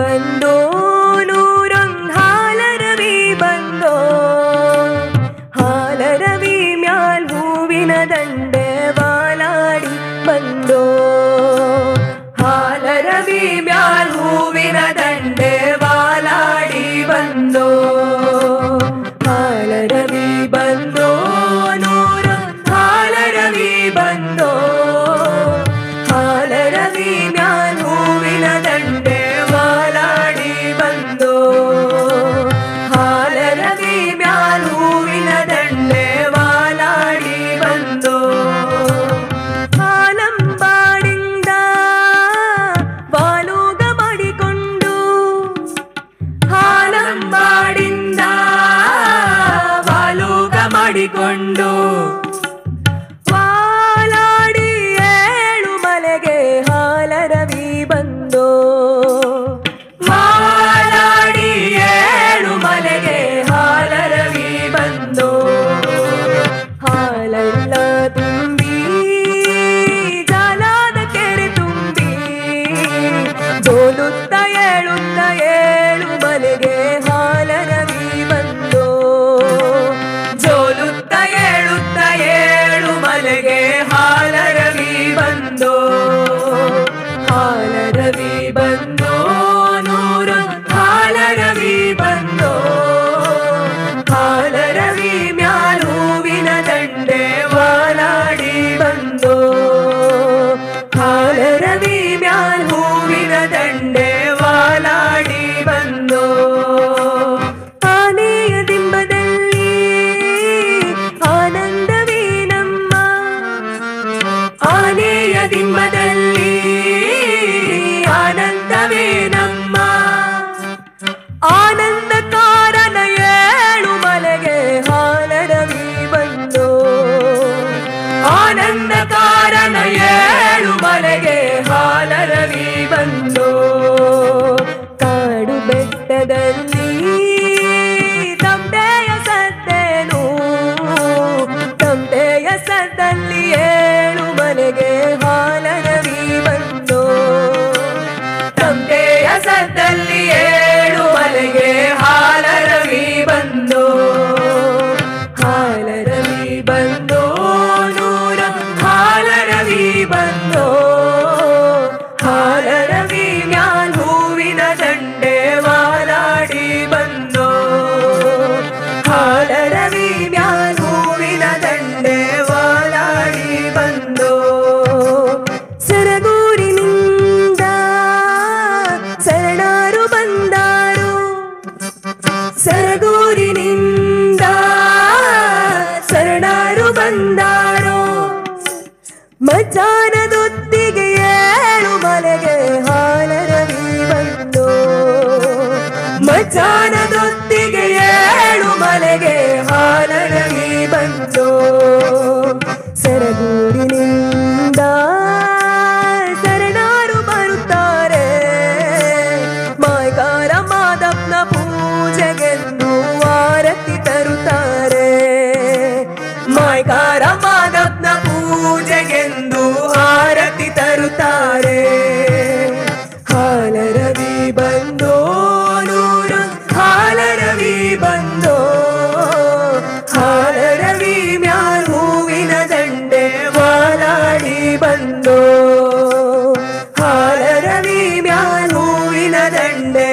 ಬಂದೋ ನೂರೊಂದು ಹಾಲರವಿ ಬಂದೋ ಹಾಲರವಿ ಮ್ಯಾಲ್ ಹೂವಿನ ದಂಡೆ ವಾಲಾಡಿ ಬಂದೋ ಹಾಲರವಿ ಮ್ಯಾಲ್ ಹೂವಿನ ದಂಡೆ ವಾಲಾಡಿ ಬಂದೋ ಹಾಲರವಿ ಬಂದೋ ನೂರೊಂದು ಹಾಲರವಿ ಬಂದೋ ಹಾಲರವಿ ಮ್ಯಾಲ್ ಹೂವಿನ ದಂಡೆ ವಾಲಾಡಿ ಬಂದೋ ಹಾಲರವಿ ಮ್ಯಾಲ್ ಹೂವಿನ ದಂಡೆ ವಾಲಾಡಿ ಬಂದೋ ಹಾಲಂಬಾಡಿಂದ ವಾಲೂಗ ಮಾಡಿಕೊಂಡು ಹಾಲಂಬಾಡಿಂದ ವಾಲೂಗ ಮಾಡಿಕೊಂಡು ವಾಲಾಡಿ ಏಳು ಮಲೆಗೆ ಹಾಲರವಿ ಬಂದೋ ವಾಲಾಡಿ ಏಳು ಮಲೆಗೆ ಹಾಲರವಿ ಬಂದೋ ಹಾಲೆಲ್ಲ ತುಂಬಿ ಜಾಲಾದ ಕೆರೆ ತುಂಬಿ ಜೋಲುತ್ತ ಏಳುತ್ತ ಏಳು ಮಲೆಗೆ ಹಾಲರವಿ ಬಂದೋ ಜೋಲುತ್ತ ಏಳುತ್ತ ಏಳು ಮಲೆಗೆ ಹಾಲರವಿ ಬಂದೋ ಹಾಲರವಿ ಬಂದೋ ನೂರೊಂದು ಹಾಲರವಿ ಬಂದೋ ಹಾಲರವಿ ಮ್ಯಾಲ್ ಹೂವಿನ ದಂಡೆ ವಾಲಾಡಿ ಬಂದೋ ಹಾಲರವಿ ಮ್ಯಾಲ್ ಹೂವಿನ ದಂಡೆ ವಾಲಾಡಿ ಬಂದೋ ಆನೆಯ ದಿಂಬದಲ್ಲಿ ಆನಂದವೇ ನಮ್ಮ ಆನೆಯ ದಿಂಬದಲ್ಲಿ ಆನಂದವೇ ನಮ್ಮ ಆನಂದ ಕಾರಣ ಏಳು ಮಲೆಗೆ ಹಾಲರವಿ ಬಂದೋ ಆನಂದ ಕಾರಣ ಏಳು ಮಲೆಗೆ ಹಾಲರವಿ ಬಂದೋ ಕಾಡು ಬೆಟ್ಟದಲ್ಲಿ ತಂದೆಯ ಸದ್ದೇನು ತಂದೆಯ ಸದ್ದಲ್ಲಿ ಏಳು ಮಲೆಗೆ ಹಾಲರವಿ ಬಂದೋ ತಂದೆಯ ಸದ್ದಲ್ಲಿ ಏಳು ಮಲೆಗೆ ಹಾಲರವಿ ಬಂದೋ ಹಾಲರವಿ ಬಂದೋ ನೂರ ಹಾಲರವಿ ಬಂದೋ ಹಾಲರವಿ ಮ್ಯಾಲ್ ಹೂವಿನ ದಂಡೆ ವಾಲಾಡಿ ಬಂದೋ ಹಾಲರವಿ ಮ್ಯಾಲ್ ಹೂವಿನ ದಂಡೆ ವಾಲಾಡಿ ಬಂದೋ ಸರಗೂರಿನಿಂದ ಶರಣರು ಬಂದಾರು ಸರಗೂರಿನಿಂದ ಶರಣರು ಬಂದಾರು ಮಧ್ಯಾಹ್ನದೊತ್ತಿಗೆ ಏಳು ಮಲೆಗೆ ಹಾಲರವಿ ಬಂದೋ ಮಧ್ಯಾಹ್ನದೊತ್ತಿಗೆ ಏಳು ಮಲೆಗೆ ಹಾಲರವಿ ಬಂದೋ ಸರಗೂರಿನಿಂದ ಶರಣರು ಬರುತ್ತಾರೆ ಮಾಯ್ಕಾರ ಮಾದಪ್ಪನ ಪೂಜೆಗೆಂದು ಆರತಿ ತರುತ್ತಾರೆ ಮಾಯ್ಕಾರ ಮಾದಪ್ಪನ ಪೂಜೆಗೆಂದು ಆರತಿ ತರುತ್ತಾರೆ ಹಾಲರವಿ ಬಂದೋ ನೂರು ಹಾಲರವಿ ಬಂದೋ ಹಾಲರವಿ ಮ್ಯಾಲ್ ಹೂವಿನ ದಂಡೆ ವಾಲಾಡಿ ಬಂದೋ ಹಾಲರವಿ ಮ್ಯಾಲ್ ಹೂವಿನ ದಂಡೆ